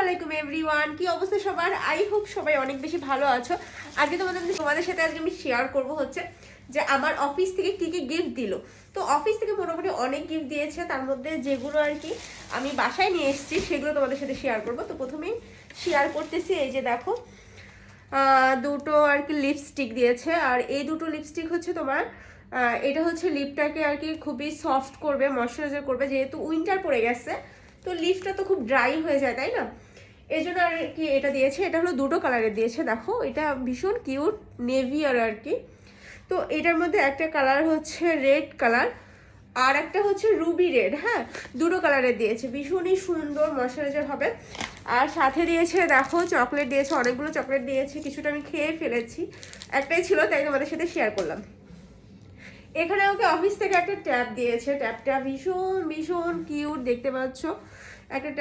আলাইকুম এভরিওয়ান, কি অবস্থা সবার? আই হোপ সবাই অনেক বেশি ভালো আছো। আজকে তোমাদের সাথে আজকে আমি শেয়ার করব হচ্ছে যে আমার অফিস থেকে কি কি গিফট দিল। তো অফিস থেকে মোটামুটি অনেক গিফট দিয়েছে, তার মধ্যে যেগুলো আর কি আমি বাসায় নিয়ে এসেছি সেগুলো তোমাদের সাথে শেয়ার করব। তো প্রথমেই শেয়ার করতেছি, এই যে দেখো দুটো আর কি লিপস্টিক দিয়েছে। আর এই দুটো লিপস্টিক হচ্ছে তোমার এটা হচ্ছে লিপটাকে আর কি খুবই সফট করবে, ময়শ্চারাইজার করবে, যেহেতু উইন্টার পড়ে গেছে তো লিপটা তো খুব ড্রাই হয়ে যায়, তাই না? এই জন্য আর কি এটা দিয়েছে। এটা হলো দুটো কালারের দিয়েছে, দেখো এটা ভীষণ কিউট নেভি আর কি। তো এটার মধ্যে একটা কালার হচ্ছে রেড কালার আর একটা হচ্ছে রুবি রেড। হ্যাঁ, দুটো কালারের দিয়েছে, ভীষণই সুন্দর ময়শ্চারাইজার হবে। আর সাথে দিয়েছে দেখো চকলেট দিয়েছে, অনেকগুলো চকলেট দিয়েছে, কিছুটা আমি খেয়ে ফেলেছি, একটাই ছিল তাই তোমাদের সাথে শেয়ার করলাম। এখানে ওকে অফিস থেকে একটা ট্যাব দিয়েছে, ট্যাবটা ভীষণ ভীষণ কিউট দেখতে পাচ্ছ, একটা ট্যাব